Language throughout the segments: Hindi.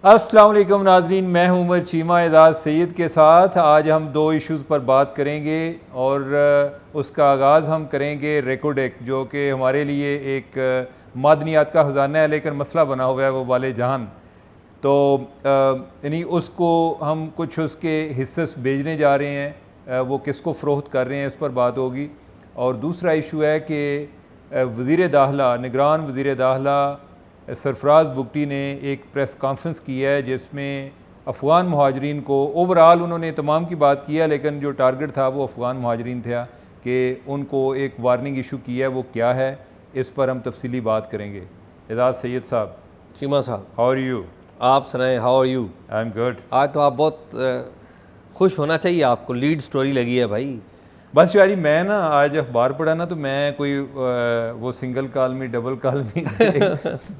अस्सलाम वालेकुम नाजरीन, मैं हूं उमर चीमा एजाज़ सैयद के साथ। आज हम दो इश्यूज़ पर बात करेंगे और उसका आगाज़ हम करेंगे रेकोडेक, जो कि हमारे लिए एक मादनियात का ख़जाना है, लेकिन मसला बना हुआ है वो वाले जहान। तो यानी उसको हम कुछ उसके हिस्से भेजने जा रहे हैं, वो किसको फ़रोख्त कर रहे हैं इस पर बात होगी। और दूसरा इशू है कि वज़ीर दाखिला, निगरान वज़ीर दाखिला सरफराज बुगटी ने एक प्रेस कॉन्फ्रेंस की है जिसमें अफ़गान महाजरीन को ओवरऑल उन्होंने तमाम की बात की है, लेकिन जो टारगेट था वो अफ़गान महाजरीन था कि उनको एक वार्निंग इशू किया है। वो क्या है, इस पर हम तफसीली बात करेंगे। एजाज़ सैयद साहब। चीमा साहब, हाउ आर यू? आप सुनाएं, how are you? I am good. आज तो आप बहुत खुश होना चाहिए, आपको लीड स्टोरी लगी है भाई। बस यार, मैं ना आज अखबार पढ़ा ना, तो मैं कोई वो सिंगल कॉलमी डबल कॉलमी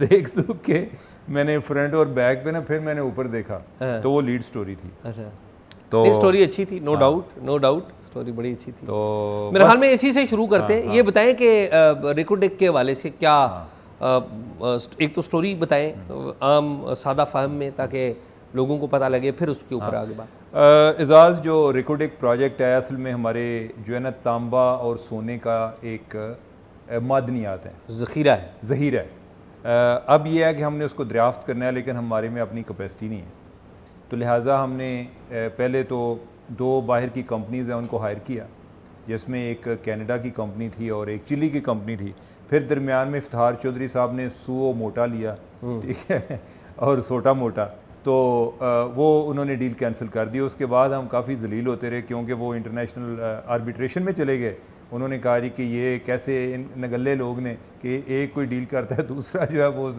देख दूँ के मैंने फ्रंट और बैक पे ना, फिर मैंने ऊपर देखा तो वो लीड स्टोरी थी। अच्छा, तो स्टोरी अच्छी थी, no doubt, no doubt, story बड़ी अच्छी थी। तो मेरे ख्याल में इसी से शुरू करते हैं। ये बताएं कि रेकोडेक के हवाले से क्या एक तो स्टोरी बताएं आम सादा फहम में, ताकि लोगों को पता लगे, फिर उसके ऊपर आगे बात। एजाज़, जो रेकोडेक प्रोजेक्ट है असल में हमारे जो है ना तांबा और सोने का एक मादनियात है, ज़ख़ीरा है। अब ये है कि हमने उसको दरियाफ्त करना है, लेकिन हमारे में अपनी कैपेसिटी नहीं है। तो लिहाजा हमने पहले तो दो बाहर की कंपनीज़ हैं उनको हायर किया, जिसमें एक कनाडा की कंपनी थी और एक चिली की कंपनी थी। फिर दरमियान में इफ्तार चौधरी साहब ने सुओ मोटा लिया, ठीक है, और सोटा मोटा, तो वो उन्होंने डील कैंसिल कर दी। उसके बाद हम काफ़ी जलील होते रहे, क्योंकि वो इंटरनेशनल आर्बिट्रेशन में चले गए। उन्होंने कहा जी कि ये कैसे इन नगल्ले लोग ने कि एक कोई डील करता है, दूसरा जो है वो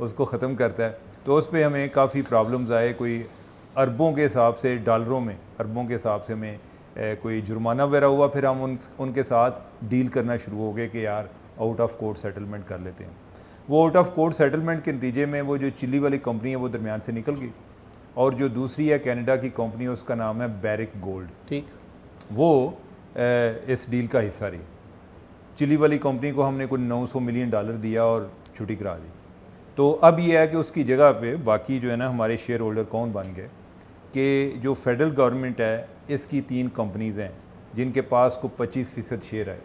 उसको ख़त्म करता है। तो उस पर हमें काफ़ी प्रॉब्लम्स आए, कोई अरबों के हिसाब से, डॉलरों में अरबों के हिसाब से हमें कोई जुर्माना वगैरह हुआ। फिर हम उनके साथ डील करना शुरू हो गए कि यार आउट ऑफ कोर्ट सेटलमेंट कर लेते हैं। वो आउट ऑफ कोर्ट सेटलमेंट के नतीजे में वो जो चिली वाली कंपनी है वो दरमियान से निकल गई, और जो दूसरी है कनाडा की कंपनी, उसका नाम है बैरिक गोल्ड, ठीक, वो इस डील का हिस्सा रही। चिली वाली कंपनी को हमने कोई $900 मिलियन दिया और छुट्टी करा दी। तो अब ये है कि उसकी जगह पे बाकी जो है ना हमारे शेयर होल्डर कौन बन गए कि जो फेडरल गवर्नमेंट है इसकी 3 कंपनीज़ हैं जिनके पास को 25% शेयर आए,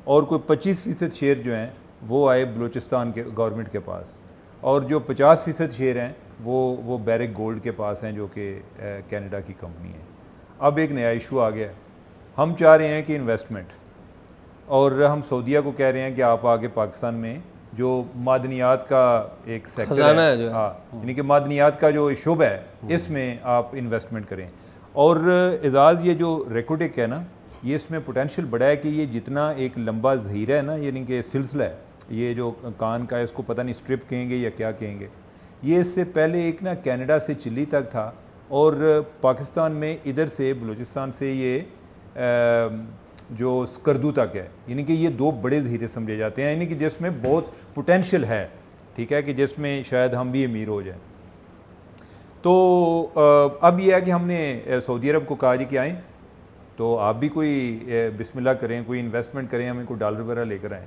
और कोई 25% शेयर जो हैं वो आए बलूचिस्तान के गवर्नमेंट के पास, और जो 50% शेयर हैं वो बैरिक गोल्ड के पास हैं, जो कि कनाडा की कंपनी है। अब एक नया इशू आ गया, हम चाह रहे हैं कि इन्वेस्टमेंट, और हम सऊदीया को कह रहे हैं कि आप आगे पाकिस्तान में जो मादनियात का एक सेक्टर है, हाँ, यानी कि मादनियात का जो शुब है, इसमें आप इन्वेस्टमेंट करें। और एजाज़, ये जो रेकोडेक है ना, ये इसमें पोटेंशियल बड़ा है कि ये जितना एक लंबा ज़हीरा है ना, यानी कि सिलसिला है, ये जो कान का है इसको पता नहीं स्ट्रिप कहेंगे या क्या कहेंगे, ये इससे पहले एक ना कनाडा से चिली तक था, और पाकिस्तान में इधर से बलूचिस्तान से ये जो स्कर्दू तक है, यानी कि ये 2 बड़े ज़हीरे समझे जाते हैं, यानी कि जिसमें बहुत पोटेंशियल है, ठीक है, कि जिसमें शायद हम भी अमीर हो जाए। तो अब यह है कि हमने सऊदी अरब को कहा जी कि आएँ, तो आप भी कोई बिस्मिल्लाह करें, कोई इन्वेस्टमेंट करें, हमें कोई डॉलर वगैरह लेकर आएँ।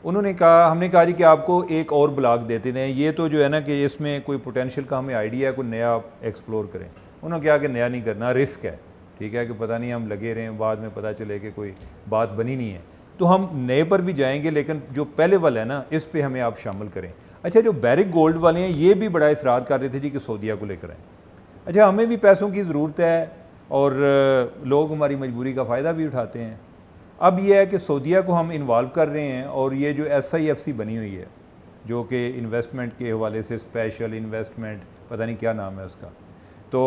उन्होंने कहा, हमने कहा जी कि आपको एक और ब्लॉक देते दें, ये तो जो है ना कि इसमें कोई पोटेंशियल का हमें आइडिया है, कोई नया आप एक्सप्लोर करें। उन्होंने कहा कि नया नहीं करना, रिस्क है, ठीक है, कि पता नहीं हम लगे रहें, बाद में पता चले कि कोई बात बनी नहीं है। तो हम नए पर भी जाएंगे, लेकिन जो पहले वाला है ना, इस पर हमें आप शामिल करें। अच्छा, जो बैरिक गोल्ड वाले हैं ये भी बड़ा इसरार कर रहे थे जी कि सऊदीया को लेकर आएँ। अच्छा, हमें भी पैसों की ज़रूरत है और लोग हमारी मजबूरी का फ़ायदा भी उठाते हैं। अब यह है कि सऊदीया को हम इन्वॉल्व कर रहे हैं, और ये जो SIFC बनी हुई है, जो कि इन्वेस्टमेंट के हवाले से स्पेशल इन्वेस्टमेंट, पता नहीं क्या नाम है उसका, तो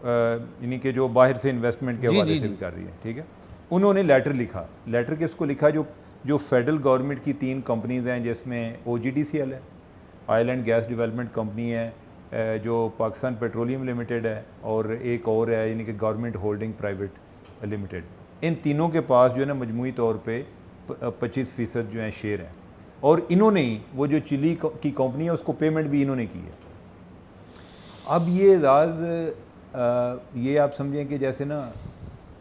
यानी कि जो बाहर से इन्वेस्टमेंट के हवाले से भी कर रही है, ठीक है। उन्होंने लेटर लिखा, लेटर किसको लिखा, जो फेडरल गवर्नमेंट की 3 कंपनीज़ हैं, जिसमें OGDCL है, oil and gas development company है, जो पाकिस्तान पेट्रोलियम लिमिटेड है, और एक और है यानी कि गवर्नमेंट होल्डिंग प्राइवेट लिमिटेड। इन तीनों के पास जो है ना मजमूई तौर पे 25% जो है शेयर हैं, और इन्होंने ही वो जो चिली की कंपनी है उसको पेमेंट भी इन्होंने की है। अब ये एजाज़, ये आप समझें कि जैसे ना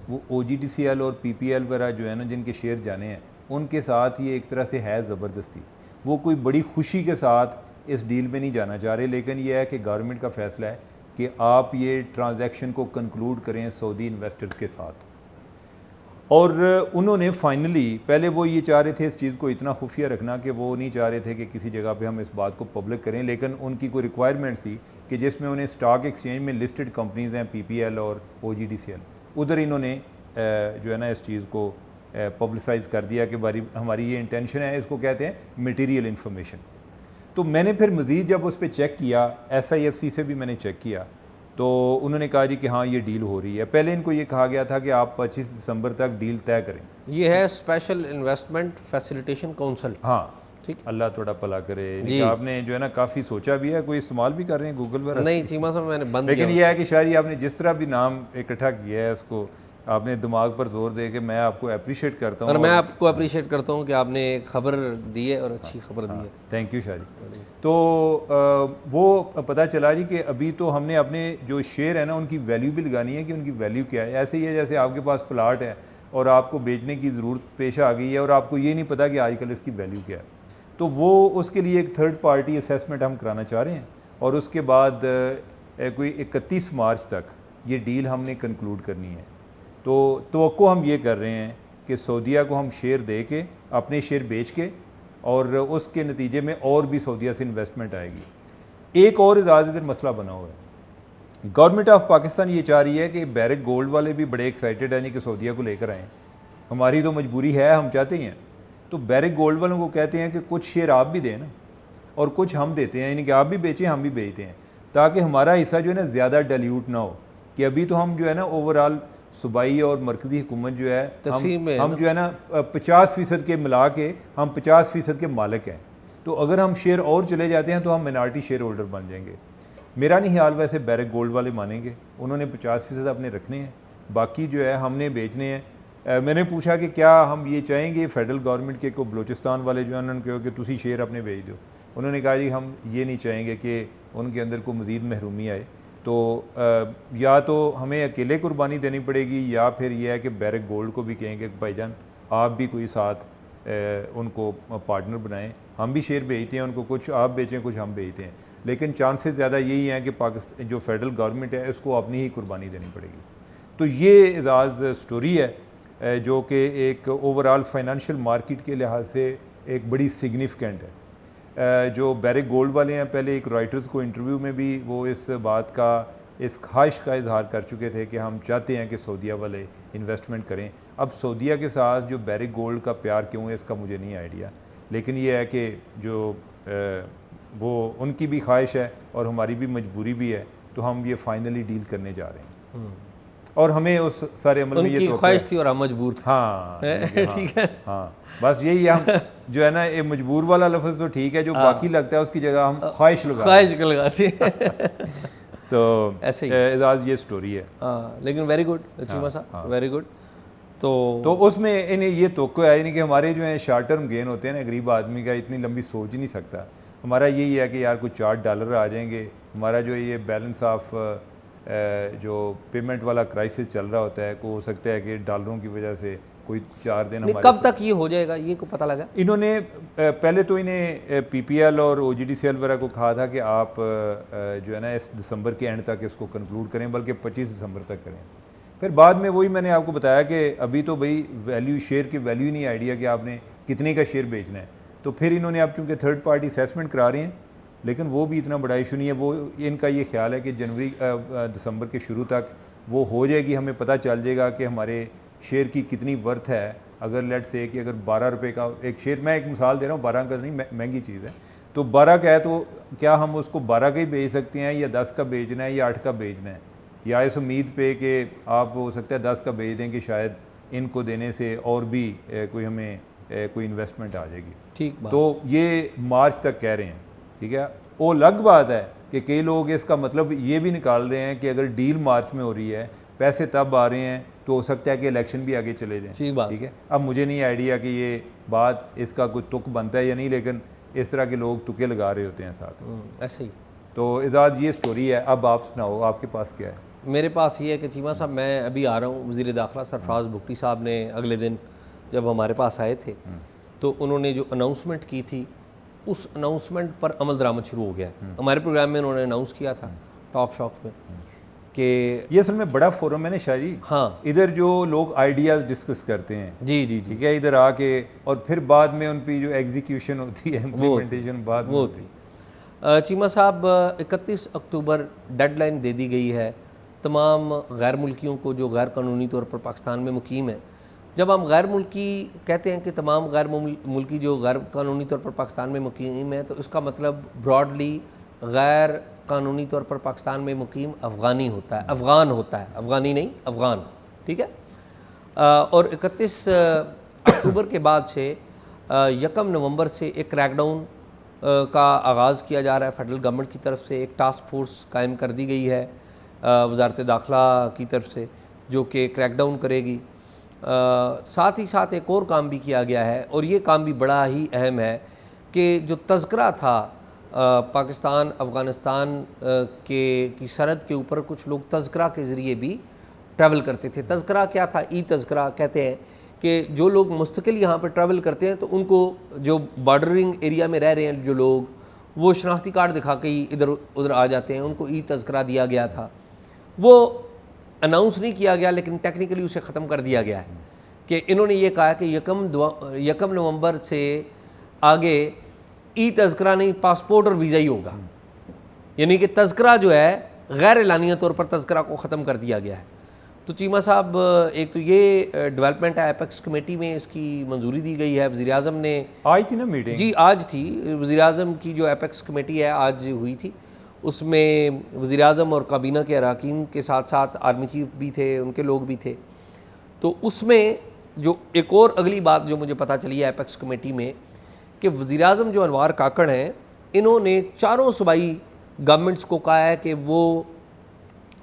वो OGDCL और PPL वगैरह जो है ना जिनके शेयर जाने हैं, उनके साथ ये एक तरह से है ज़बरदस्ती। वो कोई बड़ी खुशी के साथ इस डील में नहीं जाना चाह रहे, लेकिन ये है कि गवर्नमेंट का फैसला है कि आप ये ट्रांजैक्शन को कंक्लूड करें सऊदी इन्वेस्टर्स के साथ। और उन्होंने फाइनली, पहले वो ये चाह रहे थे इस चीज़ को इतना खुफिया रखना कि वो नहीं चाह रहे थे कि किसी जगह पे हम इस बात को पब्लिक करें, लेकिन उनकी कोई रिक्वायरमेंट थी कि जिसमें उन्हें स्टॉक एक्सचेंज में लिस्टेड कंपनीज़ हैं PPL और OGDCL, उधर इन्होंने जो है ना इस चीज़ को पब्लिसाइज़ कर दिया कि हमारी ये इंटेंशन है, इसको कहते हैं मटीरियल इन्फॉर्मेशन। तो मैंने फिर मज़ीद जब उस पर चेक किया, SIFC से भी मैंने चेक किया, तो उन्होंने कहा जी कि हाँ ये डील हो रही है। पहले इनको ये कहा गया था कि आप 25 दिसंबर तक डील तय करें। ये है स्पेशल इन्वेस्टमेंट फैसिलिटेशन काउंसिल। हाँ ठीक, अल्लाह थोड़ा भला करे जी। आपने जो है ना काफ़ी सोचा भी है, कोई इस्तेमाल भी कर रहे हैं गूगल पर? नहीं चीमा साहब मैंने बंद लेकिन ये है कि शायद ये आपने जिस तरह भी नाम इकट्ठा किया है उसको आपने दिमाग पर जोर दे के मैं आपको अप्रिशिएट करता हूँ। और मैं आपको अप्रिशिएट करता हूँ कि आपने खबर दी है और अच्छी खबर दी है। Thank you Shah ji. तो वो पता चला जी कि अभी तो हमने अपने जो शेयर है ना उनकी वैल्यू भी लगानी है कि उनकी वैल्यू क्या है। ऐसे ही है जैसे आपके पास प्लाट है और आपको बेचने की ज़रूरत पेश आ गई है और आपको ये नहीं पता कि आजकल इसकी वैल्यू क्या है, तो वो उसके लिए एक थर्ड पार्टी असेसमेंट हम कराना चाह रहे हैं और उसके बाद कोई 31 मार्च तक ये डील हमने कंक्लूड करनी है। तो तवक्को हम ये कर रहे हैं कि सऊदीया को हम शेयर दे के, अपने शेयर बेच के, और उसके नतीजे में और भी सऊदीया से इन्वेस्टमेंट आएगी। एक और इधर मसला बना हुआ है, गवर्नमेंट ऑफ पाकिस्तान ये चाह रही है कि बैरिक गोल्ड वाले भी बड़े एक्साइटेड हैं नहीं कि सऊदीया को लेकर आएँ, हमारी तो मजबूरी है, हम चाहते हैं। तो बैरिक गोल्ड वालों को कहते हैं कि कुछ शेयर आप भी दें ना और कुछ हम देते हैं, यानी कि आप भी बेचें हम भी बेचते हैं, ताकि हमारा हिस्सा जो है ना ज़्यादा डाइल्यूट ना हो। कि अभी तो हम जो है ना ओवरऑल सूबाई और मरकज़ी हुकूमत जो है हम जो है ना 50% के मिला के हम 50% के मालिक हैं। तो अगर हम शेयर और चले जाते हैं तो हम मिनॉरिटी शेयर होल्डर बन जाएंगे। मेरा नहीं ख्याल वैसे बैरिक गोल्ड वाले मानेंगे, उन्होंने 50% अपने रखने हैं, बाकी जो है हमने बेचने हैं। मैंने पूछा कि क्या हम ये चाहेंगे फेडरल गवर्नमेंट के को बलूचिस्तान वाले जो है उन्होंने कहा कि तुसी शेयर अपने बेच दो। उन्होंने कहा जी हम ये नहीं चाहेंगे कि उनके अंदर को मज़ीद महरूमी आए, तो या तो हमें अकेले कुर्बानी देनी पड़ेगी या फिर यह है कि बैरिक गोल्ड को भी कहेंगे कि भाईजान आप भी कोई साथ उनको पार्टनर बनाएं, हम भी शेयर बेचते हैं उनको, कुछ आप बेचें कुछ हम बेचते हैं। लेकिन चांसेस ज़्यादा यही हैं कि पाकिस्तान जो फेडरल गवर्नमेंट है इसको अपनी ही कुर्बानी देनी पड़ेगी। तो ये एजाज़ स्टोरी है जो कि एक ओवरऑल फाइनेंशियल मार्केट के लिहाज से एक बड़ी सिग्निफिकेंट है। जो बैरिक गोल्ड वाले हैं, पहले एक रॉयटर्स को इंटरव्यू में भी वो इस बात का, इस ख्वाहिश का इजहार कर चुके थे कि हम चाहते हैं कि सऊदीया वाले इन्वेस्टमेंट करें। अब सऊदीया के साथ जो बैरिक गोल्ड का प्यार क्यों है इसका मुझे नहीं आइडिया, लेकिन ये है कि जो वो उनकी भी ख्वाहिश है और हमारी भी मजबूरी भी है, तो हम ये फाइनली डील करने जा रहे हैं और हमें उस सारे अमल में ये तो ख्वाहिश थी और हम मजबूर थे। हाँ ठीक है, हाँ बस यही हम जो है ना ये मजबूर वाला लफ्ज़ तो ठीक है, जो बाकी लगता है उसकी जगह हम ख्वाहिश लगाते हैं। तो ऐसे ही एजाज ये स्टोरी है। हाँ लेकिन वेरी गुड चीमा साहब, वेरी गुड। तो उसमें इन्हें ये तो है यानी कि हमारे जो है शॉर्ट टर्म गेन होते हैं ना, गरीब आदमी का इतनी लंबी सोच ही नहीं सकता। हमारा यही है कि यार कुछ $4 आ जाएंगे, हमारा जो ये बैलेंस ऑफ जो पेमेंट वाला क्राइसिस चल रहा होता है, को हो सकता है कि डॉलरों की वजह से कोई 4 दिन हमारे कब तक ये हो जाएगा ये को पता लगा? इन्होंने पहले तो इन्हें PPL और OGDCL वगैरह को कहा था कि आप जो है ना इस दिसंबर के एंड तक इसको कंक्लूड करें, बल्कि 25 दिसंबर तक करें। फिर बाद में वही मैंने आपको बताया कि अभी तो भाई वैल्यू, शेयर की वैल्यू ही नहीं आइडिया कि आपने कितने का शेयर बेचना है। तो फिर इन्होंने अब चूँकि थर्ड पार्टी असेसमेंट करा रहे हैं, लेकिन वो भी इतना बड़ा इशू नहीं है। वो इनका ये ख्याल है कि दिसंबर के शुरू तक वो हो जाएगी, हमें पता चल जाएगा कि हमारे शेयर की कितनी वर्थ है। अगर लेट से कि अगर 12 रुपये का एक शेयर, मैं एक मिसाल दे रहा हूँ, 12 का नहीं, महंगी चीज़ है, तो 12 का है तो क्या हम उसको 12 का ही बेच सकते हैं या 10 का बेचना है या 8 का बेचना है, या इस उम्मीद पे कि आप हो सकता है 10 का बेच दें कि शायद इनको देने से और भी कोई हमें कोई इन्वेस्टमेंट आ जाएगी। ठीक बात। तो ये मार्च तक कह रहे हैं, ठीक है। वो अलग बात है कि कई लोग इसका मतलब ये भी निकाल रहे हैं कि अगर डील मार्च में हो रही है, पैसे तब आ रहे हैं, तो हो सकता है कि इलेक्शन भी आगे चले जाएं। ठीक है। अब मुझे नहीं आइडिया कि ये बात इसका कोई तुक बनता है या नहीं, लेकिन इस तरह के लोग तुके लगा रहे होते हैं साथ, ऐसे ही। तो एजाज ये स्टोरी है। अब आप सुनाओ, आपके पास क्या है? मेरे पास ये है कि चीमा साहब, मैं अभी आ रहा हूँ, वज़ीर दाखिला सरफराज भुगटी साहब ने अगले दिन जब हमारे पास आए थे तो उन्होंने जो अनाउंसमेंट की थी उस अनाउंसमेंट पर अमल दरामद शुरू हो गया है। हमारे प्रोग्राम में उन्होंने अनाउंस किया था टॉक शॉक में कि ये असल में बड़ा फोरम है ना शाह जी। हाँ इधर जो लोग आइडियाज़ डिस्कस करते हैं, जी जी जी ठीक है, इधर आके और फिर बाद में उन पे जो एग्जीक्यूशन होती है, इम्प्लीमेंटेशन बाद में होती है। चीमा साहब 31 अक्टूबर डेडलाइन दे दी गई है तमाम गैर मुल्कियों को जो गैर कानूनी तौर पर पाकिस्तान में मुकीम है। जब हम गैर मुल्की कहते हैं कि तमाम गैर मुल्की जो गैर कानूनी तौर पर पाकिस्तान में मुकीम है, तो इसका मतलब ब्रॉडली गैर कानूनी तौर पर पाकिस्तान में मुकीम अफ़गानी होता है, अफ़गान होता है, अफ़गानी नहीं अफ़गान, ठीक है। और 31 अक्टूबर के बाद से 1 नवंबर से एक क्रैकडाउन का आगाज़ किया जा रहा है। फेडरल गवर्नमेंट की तरफ से एक टास्क फोर्स कायम कर दी गई है वजारत दाखिला की तरफ से, जो कि क्रैकडाउन करेगी। साथ ही साथ एक और काम भी किया गया है, और ये काम भी बड़ा ही अहम है कि जो तज़किरा था पाकिस्तान अफ़गानिस्तान की सरहद के ऊपर, कुछ लोग तज़किरा के ज़रिए भी ट्रैवल करते थे। तज़किरा क्या था? ई तज़किरा कहते हैं कि जो लोग मुस्तकिल यहाँ पर ट्रैवल करते हैं, तो उनको जो बॉर्डरिंग एरिया में रह रहे हैं जो लोग, वो शनाख्ती कार्ड दिखा के ही इधर उधर आ जाते हैं, उनको ई तज़किरा दिया गया था। वो अनाउंस नहीं किया गया, लेकिन टेक्निकली उसे ख़त्म कर दिया गया है कि इन्होंने ये कहा कि 1 नवंबर से आगे ई तज़किरा नहीं, पासपोर्ट और वीज़ा ही होगा। यानी कि तज़किरा जो है गैर एलानिया तौर पर तज़किरा को ख़त्म कर दिया गया है। तो चीमा साहब, एक तो ये डेवलपमेंट है, एपेक्स कमेटी में इसकी मंजूरी दी गई है। वज़ीर आज़म ने आज थी ना मीटिंग? जी आज थी। वज़ीर आज़म की जो एपेक्स कमेटी है आज हुई थी, उसमें वज़ीर आज़म और काबीना के अरकान के साथ साथ आर्मी चीफ भी थे, उनके लोग भी थे। तो उसमें जो एक और अगली बात जो मुझे पता चली है एपेक्स कमेटी में, कि वज़ीर आज़म जो अनवार काकड़ हैं, इन्होंने चारों सूबाई गवर्नमेंट्स को कहा है कि वो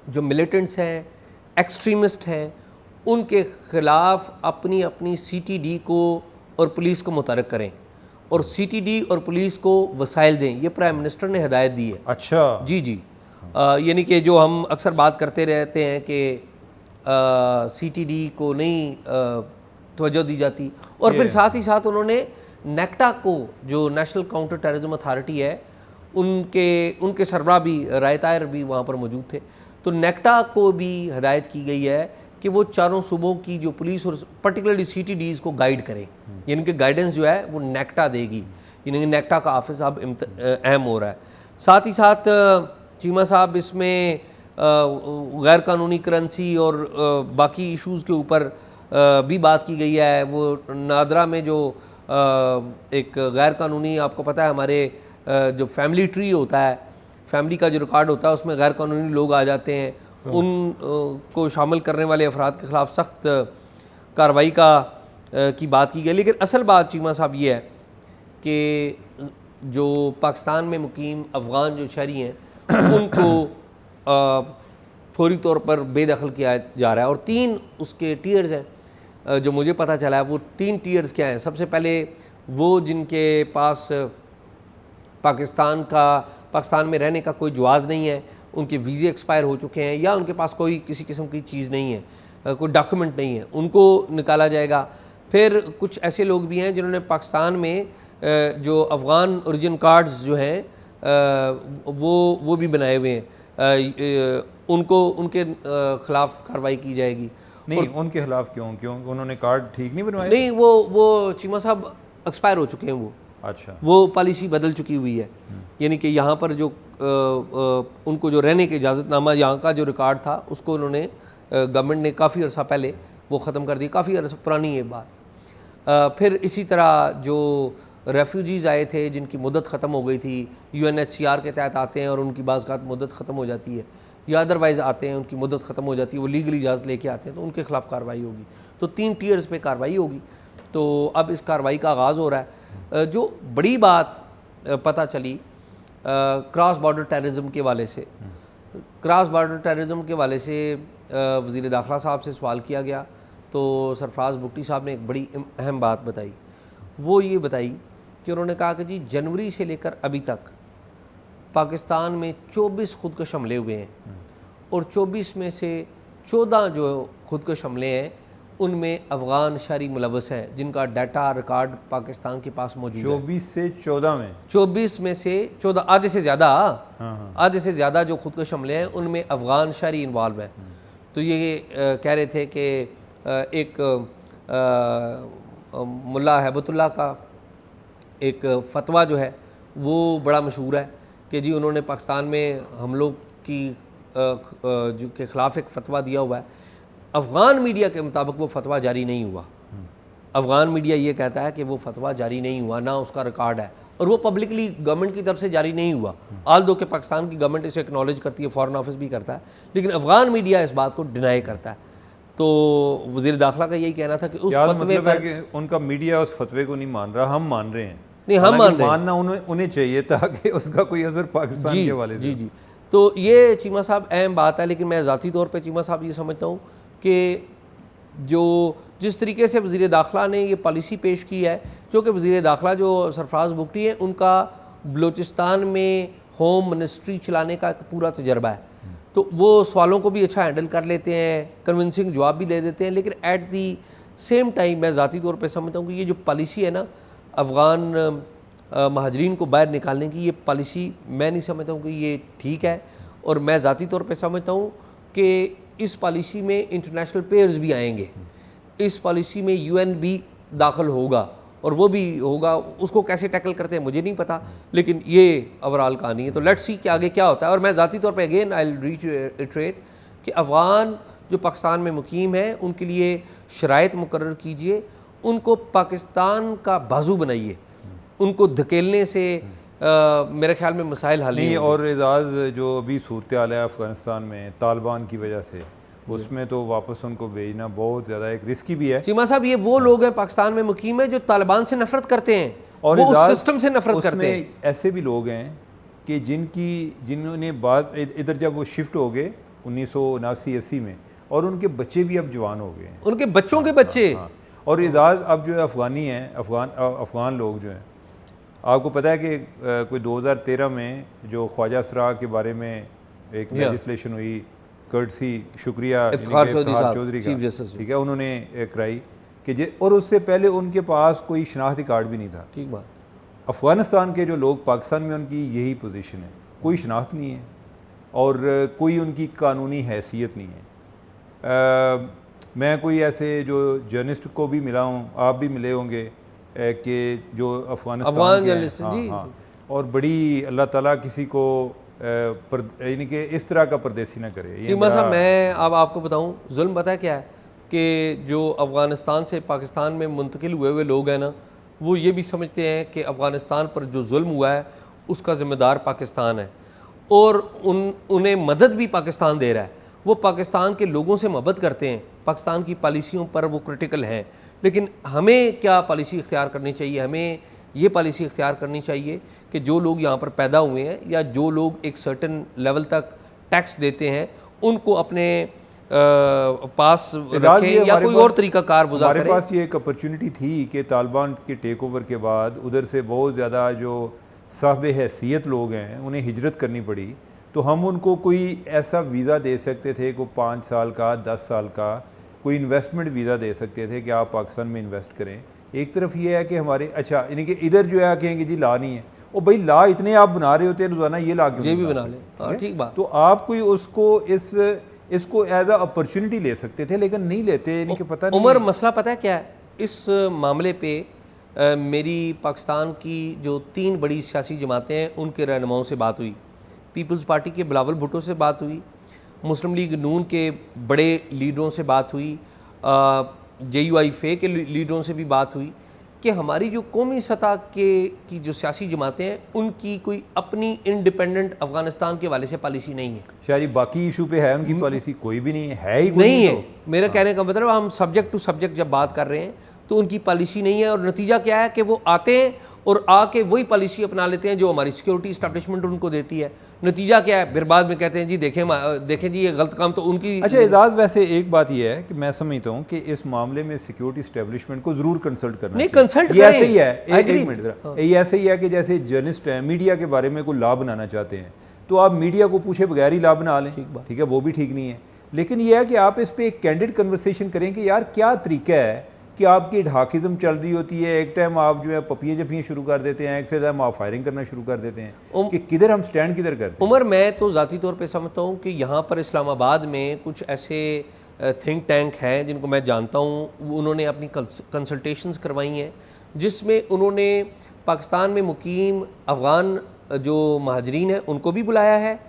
जो मिलिटेंट्स हैं, एक्सट्रीमिस्ट हैं, उनके ख़िलाफ़ अपनी अपनी CTD को और पुलिस को मुतहर्रिक करें, और CTD और पुलिस को वसाइल दें। ये प्राइम मिनिस्टर ने हिदायत दी है। अच्छा जी जी। यानी कि जो हम अक्सर बात करते रहते हैं कि CTD को नहीं तवज्जो दी जाती, और फिर साथ ही साथ उन्होंने नेक्टा को, जो नेशनल काउंटर टेररिज्म अथॉरिटी है, उनके सरबराह भी रायतायर भी वहाँ पर मौजूद थे। तो नेक्टा को भी हिदायत की गई है कि वो चारों सूबों की जो पुलिस और पर्टिकुलरली CTDs को गाइड करें। यानी कि गाइडेंस जो है वो नेक्टा देगी, यानी कि नेक्टा का ऑफिस अब अहम हो रहा है। साथ ही साथ चीमा साहब, इसमें गैर कानूनी करेंसी और बाकी इश्यूज़ के ऊपर भी बात की गई है। वो नादरा में जो एक गैर कानूनी, आपको पता है हमारे जो फैमिली ट्री होता है, फैमिली का जो रिकॉर्ड होता है, उसमें गैर कानूनी लोग आ जाते हैं, उन को शामिल करने वाले अफराद के ख़िलाफ़ सख्त कार्रवाई की बात की गई। लेकिन असल बात चीमा साहब ये है कि जो पाकिस्तान में मुकीम अफ़गान जो शहरी हैं, उनको फौरी तौर पर बेदखल किया जा रहा है। और 3 उसके टीयर्स हैं जो मुझे पता चला है। वो 3 टीयर्स क्या हैं? सबसे पहले वो जिनके पास पाकिस्तान में रहने का कोई जवाज़ नहीं है, उनके वीज़े एक्सपायर हो चुके हैं, या उनके पास कोई किसी किस्म की चीज़ नहीं है, कोई डॉक्यूमेंट नहीं है, उनको निकाला जाएगा। फिर कुछ ऐसे लोग भी हैं जिन्होंने पाकिस्तान में जो अफ़गान ओरिजिन कार्ड्स जो हैं वो भी बनाए हुए हैं, उनके ख़िलाफ़ कार्रवाई की जाएगी। नहीं, उनके खिलाफ क्यों उन्होंने कार्ड ठीक नहीं बनवाए? नहीं, वो चीमा साहब एक्सपायर हो चुके हैं। वो अच्छा, वो पॉलिसी बदल चुकी हुई है। यानी कि यहाँ पर जो उनको जो रहने के इजाज़तनामा, यहाँ का जो रिकॉर्ड था, उसको उन्होंने गवर्नमेंट ने काफ़ी अर्सा पहले वो ख़त्म कर दिया। काफ़ी अर्सा पुरानी ये बात। फिर इसी तरह जो रेफ्यूजीज़ आए थे जिनकी मुद्दत ख़त्म हो गई थी, UNHCR के तहत आते हैं और उनकी बाज़ का मुद्दत ख़त्म हो जाती है, या अदरवाइज़ आते हैं उनकी मुद्दत ख़त्म हो जाती है, वो लीगली इजाज़त लेके आते हैं, तो उनके ख़िलाफ़ कार्रवाई होगी। तो 3 टीयर्स पे कार्रवाई होगी। तो अब इस कार्रवाई का आगाज़ हो रहा है। जो बड़ी बात पता चली क्रॉस बॉर्डर टेररिज्म के वाले से, क्रॉस बॉर्डर टेररिज्म के वाले से वज़ीर दाखिला साहब से सवाल किया गया, तो सरफराज भुट्टी साहब ने एक बड़ी अहम बात बताई। वो ये बताई कि उन्होंने कहा कि जी जनवरी से लेकर अभी तक पाकिस्तान में 24 खुदकश हमले हुए हैं, और 24 में से 14 जो खुदकश हमले हैं उनमें अफ़गान शहरी मुलवस हैं जिनका डाटा रिकॉर्ड पाकिस्तान के पास मौजूद है। 24 से 14 में 24 में से 14, आधे से ज़्यादा, हाँ। आधे से ज़्यादा जो खुदकश हमले हैं उनमें अफ़गान शहरी इन्वॉल्व हैं। तो ये कह रहे थे कि एक मुल्ला हैबतुल्लाह का एक फतवा जो है वो बड़ा मशहूर है कि जी उन्होंने पाकिस्तान में हमलों की जो के ख़िलाफ़ एक फ़तवा दिया हुआ है। अफ़गान मीडिया के मुताबिक वो फतवा जारी नहीं हुआ। अफ़गान मीडिया ये कहता है कि वो फतवा जारी नहीं हुआ, ना उसका रिकॉर्ड है, और वो पब्लिकली गवर्नमेंट की तरफ से जारी नहीं हुआ। आल दो कि पाकिस्तान की गवर्नमेंट इसे एक्नॉलेज करती है, फॉरेन ऑफिस भी करता है, लेकिन अफ़गान मीडिया इस बात को डिनाई करता है। तो वज़ीर दाखिला का यही कहना था कि उस फतवे मतलब पर है कि उनका मीडिया उस फतवे को नहीं मान रहा, हम मान रहे हैं। नहीं, हम मान रहे हैं, मानना उन्हें चाहिए ताकि उसका कोई असर पाकिस्तान के हवाले से। जी। तो ये चीमा साहब अहम बात है, लेकिन मैं ज़ाती तौर पे चीमा साहब ये समझता हूँ कि जो जिस तरीके से वज़ीर दाखिला ने ये पॉलिसी पेश की है, जो कि वज़ीर दाखिला जो सरफराज बुगटी है उनका बलूचिस्तान में होम मिनिस्ट्री चलाने का एक पूरा तजर्बा है, तो वो सवालों को भी अच्छा हैंडल कर लेते हैं, कन्विंसिंग जवाब भी दे देते हैं। लेकिन एट दी सेम टाइम मैं ज़ाती तौर पे समझता हूँ कि ये जो पॉलिसी है ना अफ़गान महाजरीन को बाहर निकालने की, ये पॉलिसी मैं नहीं समझता हूँ कि ये ठीक है। और मैं ज़ाती तौर पे समझता हूँ कि इस पॉलिसी में इंटरनेशनल प्लेयर्स भी आएंगे, इस पॉलिसी में UN भी दाखिल होगा, और वो भी होगा, उसको कैसे टैकल करते हैं मुझे नहीं पता, लेकिन ये ओवरऑल कहानी है। तो लेट्स सी कि आगे क्या होता है। और मैं ज़ाती तौर पे अगेन आई विल रिट्रेट कि अफ़गान जो पाकिस्तान में मुकीम है उनके लिए शराइत मुकर्रर कीजिए, उनको पाकिस्तान का बाजू बनाइए, उनको धकेलने से मेरे ख्याल में मसाइल हल नहीं। और एजाज़ जो अभी सूरत हाल है अफ़गानिस्तान में तालिबान की वजह से, उसमें तो वापस उनको भेजना बहुत ज़्यादा एक रिस्की भी है। चीमा साहब, ये वो लोग हैं पाकिस्तान में मुकीम है जो तालिबान से नफरत करते हैं और वो उस सिस्टम से नफरत करते हैं। ऐसे भी लोग हैं कि जिन्होंने बाद इधर जब वो शिफ्ट हो गए 1979-80 में, और उनके बच्चे भी अब जवान हो गए हैं, उनके बच्चों के बच्चे। और एजाज़ अब जो है अफ़गानी हैं, अफ़गान लोग जो हैं, आपको पता है कि कोई 2013 में जो ख्वाजा सरा के बारे में एक लेजिस्लेशन हुई, कर्टसी शुक्रिया इफ्तिखार चौधरी का, ठीक है, उन्होंने कराई कि और उससे पहले उनके पास कोई शनाख्ती कार्ड भी नहीं था। ठीक बात। अफ़गानिस्तान के जो लोग पाकिस्तान में, उनकी यही पोजीशन है, कोई शनाख्त नहीं है और कोई उनकी कानूनी हैसियत नहीं है। मैं कोई ऐसे जो जर्नलिस्ट को भी मिला हूँ, आप भी मिले होंगे, कि जो अफ़गानिस्तान के, हाँ, और बड़ी अल्लाह ताला किसी को यानी कि इस तरह का परदेसी ना करे। चीमा साहब, मैं अब आपको बताऊं जुल्म पता है क्या है कि जो अफ़गानिस्तान से पाकिस्तान में मुंतकिल हुए लोग हैं ना, वो ये भी समझते हैं कि अफ़गानिस्तान पर जो जुल्म हुआ है उसका ज़िम्मेदार पाकिस्तान है, और उन्हें मदद भी पाकिस्तान दे रहा है। वो पाकिस्तान के लोगों से मोहब्बत करते हैं, पाकिस्तान की पॉलिसियों पर वो क्रिटिकल हैं। लेकिन हमें क्या पॉलिसी इख्तियार करनी चाहिए? हमें ये पॉलिसी इख्तियार करनी चाहिए कि जो लोग यहाँ पर पैदा हुए हैं या जो लोग एक सर्टन लेवल तक टैक्स देते हैं उनको अपने पास रखें या कोई और तरीका कार गुजार करें। हमारे पास ये एक अपॉर्चुनिटी थी कि तालिबान के टेक ओवर के बाद उधर से बहुत ज़्यादा जो साहब हैसियत लोग हैं उन्हें हिजरत करनी पड़ी, तो हम उनको कोई ऐसा वीज़ा दे सकते थे, कोई 5 साल का, 10 साल का कोई इन्वेस्टमेंट वीज़ा दे सकते थे कि आप पाकिस्तान में इन्वेस्ट करें। एक तरफ ये है कि हमारे अच्छा यानी कि इधर जो है कहेंगे जी ला नहीं है, ओ भाई ला इतने आप बना रहे होते हैं रोज़ाना, ये ला क्यों ये भी बना लें, ठीक बात। तो आप कोई उसको इसको एज अ अपॉर्चुनिटी ले सकते थे, लेकिन नहीं लेते, यानी कि पता नहीं। उमर, मसला पता है क्या है इस मामले पे? मेरी पाकिस्तान की जो 3 बड़ी सियासी जमातें हैं उनके रहनुमाओं से बात हुई, पीपल्स पार्टी के बिलावल भुट्टो से बात हुई, मुस्लिम लीग नून के बड़े लीडरों से बात हुई, JUI के लीडरों से भी बात हुई कि हमारी जो कौमी सतह की जो सियासी जमातें हैं उनकी कोई अपनी इंडिपेंडेंट अफ़गानिस्तान के हवाले से पॉलिसी नहीं है। शायद बाकी इशू पे है उनकी पॉलिसी, कोई भी नहीं है ही नहीं है। मेरा कहने का मतलब हम सब्जेक्ट टू सब्जेक्ट जब बात कर रहे हैं तो उनकी पॉलिसी नहीं है, और नतीजा क्या है कि वो आते हैं और आके वही पॉलिसी अपना लेते हैं जो हमारी सिक्योरिटी इस्टेब्लिशमेंट उनको देती है। नतीजा क्या है? फिर बाद में कहते हैं जी देखें जी ये गलत काम तो उनकी। अच्छा एजाज, वैसे एक बात ये है कि मैं समझता हूँ कि इस मामले में सिक्योरिटी इस्टेब्लिशमेंट को जरूर कंसल्ट करना नहीं, चाहिए। कंसल्ट ये ऐसे ही है, एक मिनट, ये ऐसे ही है कि जैसे जर्नलिस्ट हैं, मीडिया के बारे में कोई लॉ बनाना चाहते हैं तो आप मीडिया को पूछे बगैर ही लॉ बना लें, ठीक है, वो भी ठीक नहीं है। लेकिन यह है कि आप इस पे एक कैंडिड कन्वर्सेशन करें कि यार क्या तरीका है कि आपकी ढाकिज़म चल रही होती है, एक टाइम आप जो है पपियाँ जपियाँ शुरू कर देते हैं, एक से टाइम आप फायरिंग करना शुरू कर देते हैं कि किधर हम स्टैंड किधर करते हैं। उमर, मैं तो ज़ाती तौर पे समझता हूँ कि यहाँ पर इस्लामाबाद में कुछ ऐसे थिंक टैंक हैं जिनको मैं जानता हूँ, उन्होंने अपनी कंसल्टेशंस करवाई हैं जिसमें उन्होंने पाकिस्तान में मुकीम अफ़गान जो महाजरीन हैं उनको भी बुलाया है,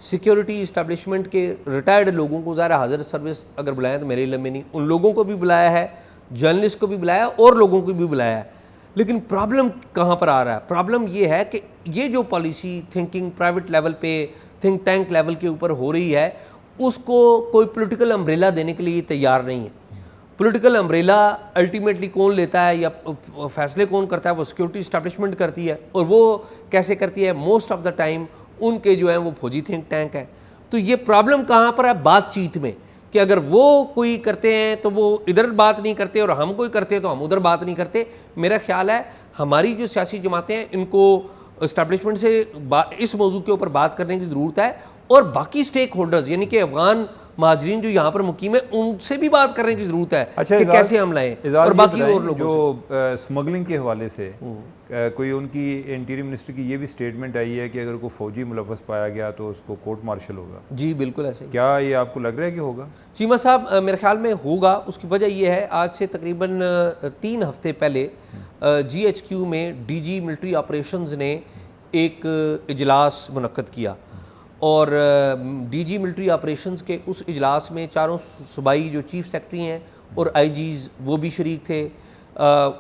सिक्योरिटी इस्टेब्लिशमेंट के रिटायर्ड लोगों को, ज़ाहिर हाज़िर सर्विस अगर बुलाएं तो मेरे इल्म में नहीं, उन लोगों को भी बुलाया है, जर्नलिस्ट को भी बुलाया और लोगों को भी बुलाया है। लेकिन प्रॉब्लम कहाँ पर आ रहा है? प्रॉब्लम ये है कि ये जो पॉलिसी थिंकिंग प्राइवेट लेवल पे, थिंक टैंक लेवल के ऊपर हो रही है, उसको कोई पॉलिटिकल अम्ब्रेला देने के लिए तैयार नहीं है। पॉलिटिकल अम्ब्रेला अल्टीमेटली कौन लेता है या फैसले कौन करता है? वो सिक्योरिटी इस्टेब्लिशमेंट करती है, और वो कैसे करती है? मोस्ट ऑफ द टाइम उनके जो है वो फौजी थिंक टैंक है। तो ये प्रॉब्लम कहाँ पर है? बातचीत में, कि अगर वो कोई करते हैं तो वो इधर बात नहीं करते और हम कोई करते हैं तो हम उधर बात नहीं करते। मेरा ख्याल है हमारी जो सियासी जमातें हैं इनको इस्टेब्लिशमेंट से इस मौजू के ऊपर बात करने की ज़रूरत है, और बाकी स्टेक होल्डर्स यानी कि अफगान महाजरीन जो यहाँ पर मुकीम है उनसे भी बात करने की ज़रूरत है कि कैसे हम लाएं, और बाकी और लोगों जो स्मगलिंग के हवाले से कोई उनकी इंटीरियर मिनिस्टर की ये भी स्टेटमेंट आई है कि अगर कोई फौजी मुलव्वस पाया गया तो उसको कोर्ट मार्शल होगा। जी बिल्कुल ऐसे। क्या ये आपको लग रहा है कि होगा? चीमा साहब, मेरे ख्याल में होगा। उसकी वजह यह है, आज से तकरीबन 3 हफ्ते पहले GHQ में DG मिलिट्री ऑपरेशंस ने एक इजलास मुनक्कद किया, और DG मिलिट्री ऑपरेशंस के उस इजलास में चारों सूबाई जो चीफ सेक्रेटरी हैं और IGs वो भी शरीक थे,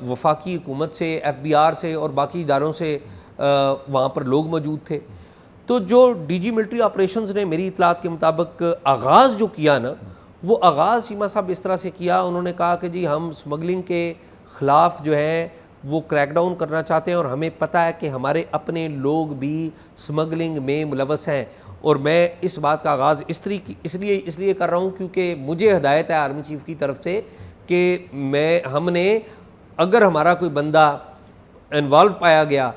वफाकी हुकूमत से, FBR से और बाकी इदारों से वहाँ पर लोग मौजूद थे। तो जो DG मिलिट्री ऑपरेशंस ने मेरी इतलात के मुताबिक आगाज़ जो किया ना, वो आगाज़ सीमा साहब इस तरह से किया, उन्होंने कहा कि जी हम स्मगलिंग के ख़िलाफ़ जो है वो क्रैकडाउन करना चाहते हैं, और हमें पता है कि हमारे अपने लोग भी स्मगलिंग में मुलव्वस हैं। और मैं इस बात का आगाज़ इसलिए कर रहा हूँ क्योंकि मुझे हिदायत है आर्मी चीफ़ की तरफ से कि हमने अगर हमारा कोई बंदा इन्वॉल्व पाया गया,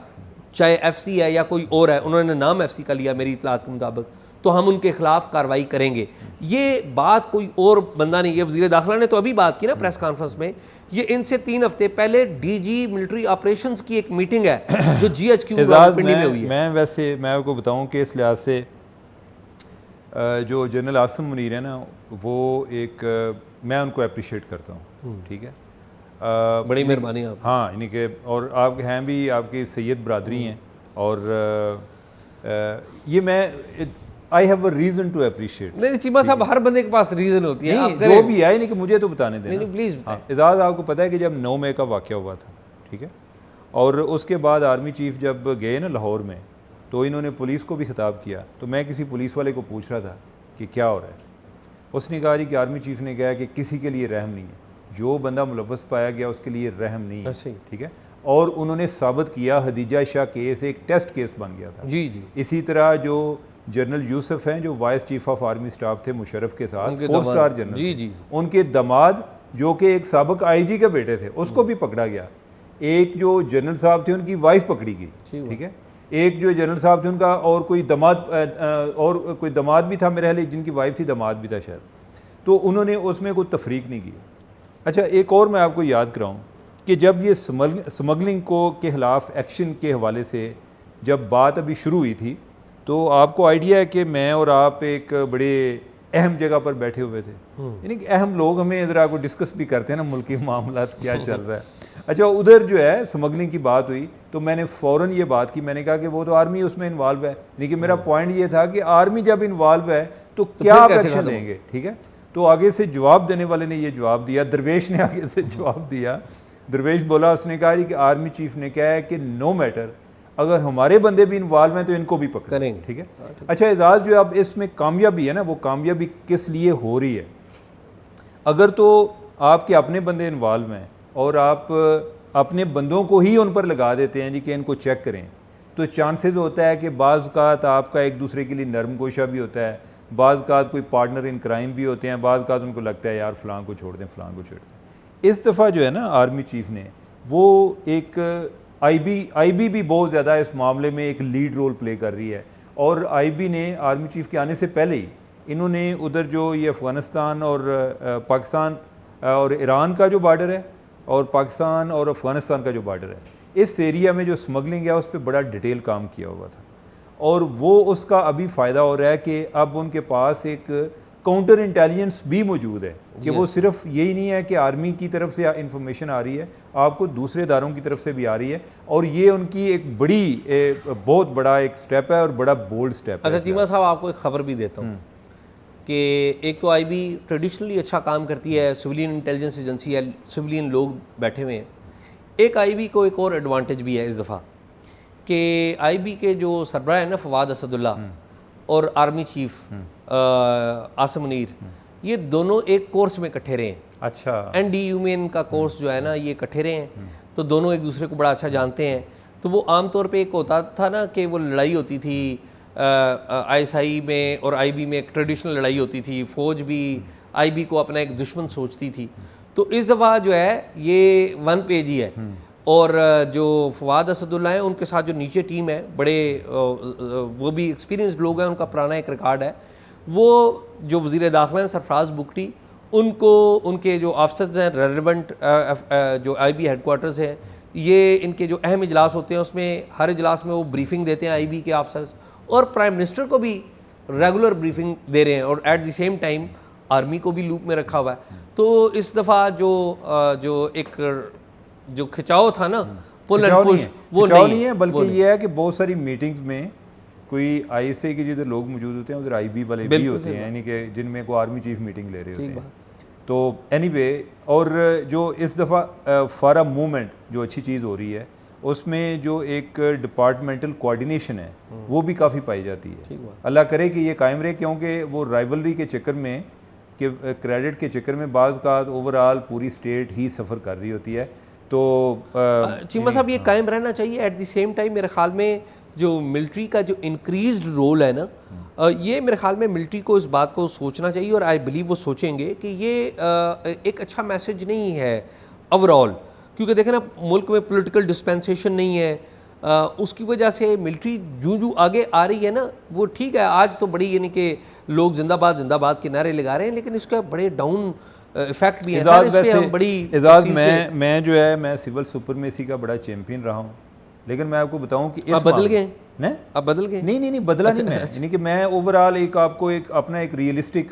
चाहे FC है या कोई और है, उन्होंने नाम FC का लिया मेरी इतलात के मुताबिक, तो हम उनके खिलाफ कार्रवाई करेंगे। ये बात कोई और बंदा नहीं, ये वज़ीर दाखिला ने तो अभी बात की ना प्रेस कॉन्फ्रेंस में, ये इनसे 3 हफ्ते पहले DG मिलिट्री ऑपरेशंस की एक मीटिंग है जो GHQ पिंडी में हुई है। मैं आपको बताऊं कि इस लिहाज से जो जनरल आसिम मुनीर है ना, वो एक मैं उनको अप्रिशिएट करता हूँ, ठीक है, बड़ी मेहरबानी आप। हाँ, यानी कि और आप हैं भी आपकी सैयद बरादरी हैं, और ये मैं I have a reason to appreciate. नहीं चीमा साहब, हर बंदे के पास रीज़न होती है, नहीं, जो भी है, नहीं कि मुझे तो बताने देना। नहीं प्लीज़। हाँ, एजाज़ आपको पता है कि जब 9 मई का वाक़या हुआ था, ठीक है, और उसके बाद आर्मी चीफ़ जब गए ना लाहौर में, तो इन्होंने पुलिस को भी खिताब किया। तो मैं किसी पुलिस वाले को पूछ रहा था कि क्या हो रहा है, उसने कहा कि आर्मी चीफ़ ने कहा कि किसी के लिए रहम नहीं है, जो बंदा मुलव्वस पाया गया उसके लिए रहम नहीं है, ठीक है। और उन्होंने साबित किया, हदीजा शाह केस एक टेस्ट केस बन गया था। जी जी। इसी तरह जो जनरल यूसुफ हैं, जो vice chief of army staff थे मुशर्रफ के साथ, 4 स्टार जनरल, जी जी, उनके दामाद जो कि एक साबिक IG के बेटे थे, उसको भी पकड़ा गया। एक जो जनरल साहब थे उनकी वाइफ पकड़ी गई, ठीक है। एक जो जनरल साहब थे उनका और कोई दामाद भी था मेरे ख्याल, जिनकी वाइफ थी दामाद भी था शायद, तो उन्होंने उसमें कोई तफरीक नहीं की। अच्छा, एक और मैं आपको याद कराऊँ कि जब ये स्मगलिंग के ख़िलाफ़ एक्शन के हवाले से जब बात अभी शुरू हुई थी, तो आपको आइडिया है कि मैं और आप एक बड़े अहम जगह पर बैठे हुए थे, यानी कि अहम लोग हमें इधर आपको डिस्कस भी करते हैं ना, मुल्की मामलात क्या चल रहा है। अच्छा, उधर जो है स्मगलिंग की बात हुई तो मैंने फ़ौरन ये बात की, मैंने कहा कि वो तो आर्मी उसमें इन्वॉल्व है, लेकिन मेरा पॉइंट ये था कि आर्मी जब इन्वॉल्व है तो क्या आप एक्शन लेंगे, ठीक है। तो आगे से जवाब देने वाले ने ये जवाब दिया, दरवेश ने आगे से जवाब दिया। दरवेश बोला, उसने कहा कि आर्मी चीफ ने कहा है कि नो मैटर, अगर हमारे बंदे भी इन्वॉल्व हैं तो इनको भी पकड़ेंगे, ठीक है। अच्छा, एजाज जो अब इसमें कामयाबी है ना, वो कामयाबी किस लिए हो रही है? अगर तो आपके अपने बंदे इन्वॉल्व हैं और आप अपने बंदों को ही उन पर लगा देते हैं जी कि इनको चेक करें, तो चांसेस होता है कि बाज़ औक़ात आपका एक दूसरे के लिए नरम गोशा भी होता है, बाज़ औक़ात कोई पार्टनर इन क्राइम भी होते हैं, बाज़ औक़ात उनको लगता है यार फ़लाँ को छोड़ दें, फ़लाँ को छोड़ दें। इस दफ़ा जो है ना आर्मी चीफ़ ने वो एक IB भी बहुत ज़्यादा इस मामले में एक लीड रोल प्ले कर रही है, और IB ने आर्मी चीफ के आने से पहले ही इन्होंने उधर जो ये अफ़गानिस्तान और पाकिस्तान और ईरान का जो बॉर्डर है और पाकिस्तान और अफ़गानिस्तान का जो बॉर्डर है, इस एरिया में जो स्मगलिंग है उस पर बड़ा डिटेल काम किया हुआ था और वो उसका अभी फ़ायदा हो रहा है कि अब उनके पास एक काउंटर इंटेलिजेंस भी मौजूद है कि वो सिर्फ यही नहीं है कि आर्मी की तरफ से इंफॉर्मेशन आ रही है, आपको दूसरे इदारों की तरफ से भी आ रही है और ये उनकी एक बड़ी बहुत बड़ा एक स्टेप है और बड़ा बोल्ड स्टेप है। अच्छा चीमा साहब, आपको एक ख़बर भी देता हूँ कि एक तो आईबी ट्रेडिशनली अच्छा काम करती है, सिविलियन इंटेलिजेंस एजेंसी है, सिविलियन लोग बैठे हुए हैं। एक आईबी को एक और एडवांटेज भी है इस दफ़ा कि आईबी के जो सरबराह है ना फवाद असदुल्ला और आर्मी चीफ आसिम मुनीर, ये दोनों एक कोर्स में इकट्ठे रहे हैं। अच्छा, NDU में इनका कोर्स जो है ना ये इकट्ठे रहे हैं, तो दोनों एक दूसरे को बड़ा अच्छा जानते हैं। तो वो आम तौर पे एक होता था ना कि वो लड़ाई होती थी ISI में और IB में, एक ट्रेडिशनल लड़ाई होती थी, फ़ौज भी IB को अपना एक दुश्मन सोचती थी। तो इस दफ़ा जो है ये वन पेज ही है और जो फवाद असदुल्ला हैं उनके साथ जो नीचे टीम है, बड़े वो भी एक्सपीरियंस्ड लोग हैं, उनका पुराना एक रिकॉर्ड है। वो जो वज़ीर दाखिला हैं सरफराज बुगटी, उनको उनके जो ऑफिसर्स हैं रेलेवेंट जो IB हेडक्वार्टर्स हैं, ये इनके जो अहम इजलास होते हैं उसमें हर इजलास में वो ब्रीफिंग देते हैं IB के ऑफिसर्स, और प्राइम मिनिस्टर को भी रेगुलर ब्रीफिंग दे रहे हैं और at the same time army को भी लूप में रखा हुआ है। तो इस दफ़ा जो एक जो खिंचाव था ना, पुल एंड पुश, वो नहीं है, बल्कि ये है कि बहुत सारी मीटिंग्स में कोई ISA के जिधर लोग मौजूद होते हैं उधर IB वाले भी होते हैं, यानी कि जिनमें को आर्मी चीफ मीटिंग ले रहे होते हैं। तो एनीवे, और जो इस दफ़ा फारा मूवमेंट जो अच्छी चीज़ हो रही है उसमें जो एक डिपार्टमेंटल कोऑर्डिनेशन है वो भी काफ़ी पाई जाती है। अल्लाह करे कि ये कायम रहे, क्योंकि वो राइवलरी के चक्कर में, कि क्रेडिट के चक्कर में बाज़ का ओवरऑल पूरी स्टेट ही सफ़र कर रही होती है। तो चीमा साहब ये कायम रहना चाहिए। एट द सेम टाइम मेरे ख्याल में जो मिलिट्री का जो इंक्रीज्ड रोल है ना, ये मेरे ख्याल में मिलिट्री को इस बात को सोचना चाहिए और आई बिलीव वो सोचेंगे कि ये एक अच्छा मैसेज नहीं है ओवरऑल, क्योंकि देखें ना मुल्क में पॉलिटिकल डिस्पेंसेशन नहीं है, उसकी वजह से मिलिट्री जूं आगे आ रही है ना, वो ठीक है आज तो बड़ी यानी कि लोग जिंदाबाद के नारे लगा रहे हैं, लेकिन इसका बड़े डाउन इफेक्ट भी है। एजाज मैं जो है मैं सिविल सुपरमेसी का बड़ा चैंपियन रहा हूँ, लेकिन मैं आपको बताऊं कि आप बदल गए नहीं, अब बदल गए? नहीं बदला नहीं मैं, यानी कि मैं ओवरऑल एक आपको एक अपना एक रियलिस्टिक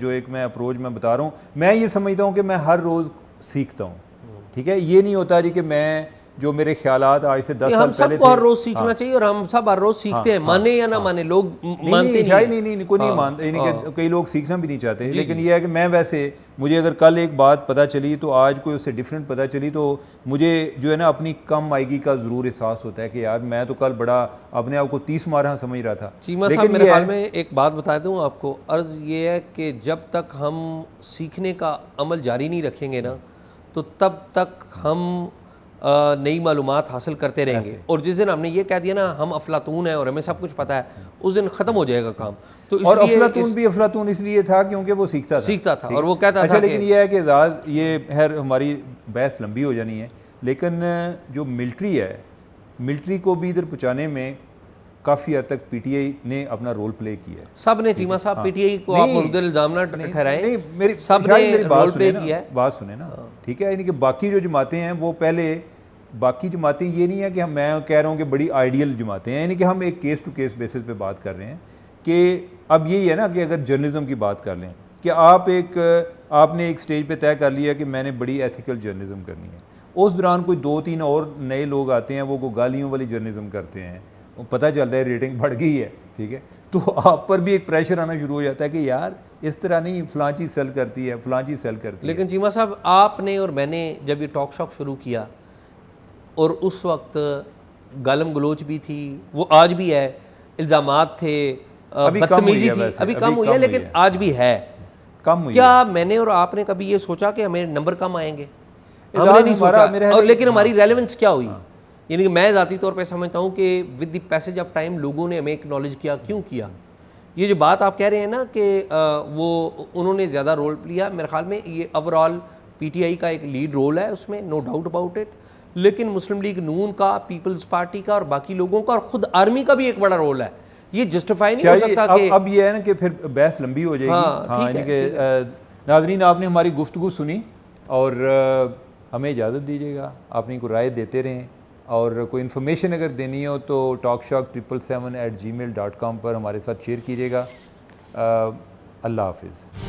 जो एक मैं अप्रोच मैं बता रहा हूँ। मैं ये समझता हूँ कि मैं हर रोज़ सीखता हूँ, ठीक है। ये नहीं होता जी कि मैं जो मेरे ख्यालात आज से 10 साल पहले थे, हर रोज सीखना चाहिए और हम सब हर रोज सीखते हैं, माने या ना माने, लोग मानते नहीं कोई नहीं मानते, यानी कई लोग सीखना भी नहीं चाहते, लेकिन ये है कि मैं वैसे मुझे अगर कल एक बात पता चली तो आज कोई उससे डिफरेंट पता चली तो मुझे जो है ना अपनी कम आएगी का ज़रूर एहसास होता है कि यार मैं तो कल बड़ा अपने आप को 30 मारा समझ रहा था। चीमा साहब मेरे ख्याल में एक बात बता दूं आपको, अर्ज़ ये है कि जब तक हम सीखने का अमल जारी नहीं रखेंगे ना, तो तब तक हम नई मालूमात हासिल करते रहेंगे, और जिस दिन हमने ये कह दिया ना हम अफलातून हैं और हमें सब कुछ पता है, उस दिन ख़त्म हो जाएगा काम। तो और अफलातून इसलिए था क्योंकि वो सीखता था और वो कहता था। अच्छा, लेकिन ये है कि ये खैर हमारी बहस लंबी हो जानी है, लेकिन जो मिलिट्री है, मिलिट्री को भी इधर पहुँचाने में काफ़ी हद तक PTI ने अपना रोल प्ले किया है। सब ने चीमा साहब PTI को आप मुर्दल इल्जाम ना ठहराएं, सब ने रोल प्ले किया है। बात सुने ना, ठीक है। यानी कि बाकी जो जमातें हैं वो पहले, बाकी जमातें ये नहीं है कि मैं कह रहा हूँ कि बड़ी आइडियल जमातें हैं, यानी कि हम एक केस टू केस बेसिस पे बात कर रहे हैं कि अब यही है ना कि अगर जर्नलिज्म की बात कर लें कि आपने एक स्टेज पे तय कर लिया कि मैंने बड़ी एथिकल जर्नलिज्म करनी है, उस दौरान कोई 2-3 और नए लोग आते हैं, वो गालियों वाली जर्नलिज्म करते हैं, पता चलता है रेटिंग बढ़ गई है, ठीक है, तो आप पर भी एक प्रेशर आना शुरू हो जाता है कि यार इस तरह नहीं, फलां चीज़ सेल करती है, फलां चीज़ सेल करती है। लेकिन चीमा साहब आपने और मैंने जब ये टॉक शॉक शुरू किया और उस वक्त गालम गलोच भी थी, वो आज भी है, इल्ज़ामात थे, बदतमीजी थी, अभी कम हुई है लेकिन आज भी है, कम हुई। क्या मैंने और आपने कभी ये सोचा कि हमें नंबर कम आएंगे? हमने नहीं सोचा, और लेकिन हमारी रेलेवेंस क्या हुई? यानी कि मैं ज़ाती तौर पे समझता हूँ कि with the passage of time लोगों ने हमें एक्नॉलेज किया। क्यों किया? ये जो बात आप कह रहे हैं ना कि वो उन्होंने ज़्यादा रोल लिया, मेरे ख्याल में ये ओवरऑल PTI का एक लीड रोल है उसमें, नो डाउट अबाउट इट, लेकिन मुस्लिम लीग नून का, पीपल्स पार्टी का और बाकी लोगों का और ख़ुद आर्मी का भी एक बड़ा रोल है ये जस्टिफाई नहीं हो सकता कि अब ये है ना कि फिर बहस लंबी हो जाएगी। हाँ, यानी कि नाज़रीन, आपने हमारी गुफ्तगू सुनी और हमें इजाज़त दीजिएगा, अपनी को राय देते रहें और कोई इन्फॉर्मेशन अगर देनी हो तो talkshock777@gmail.com पर हमारे साथ शेयर कीजिएगा। अल्लाह हाफिज़।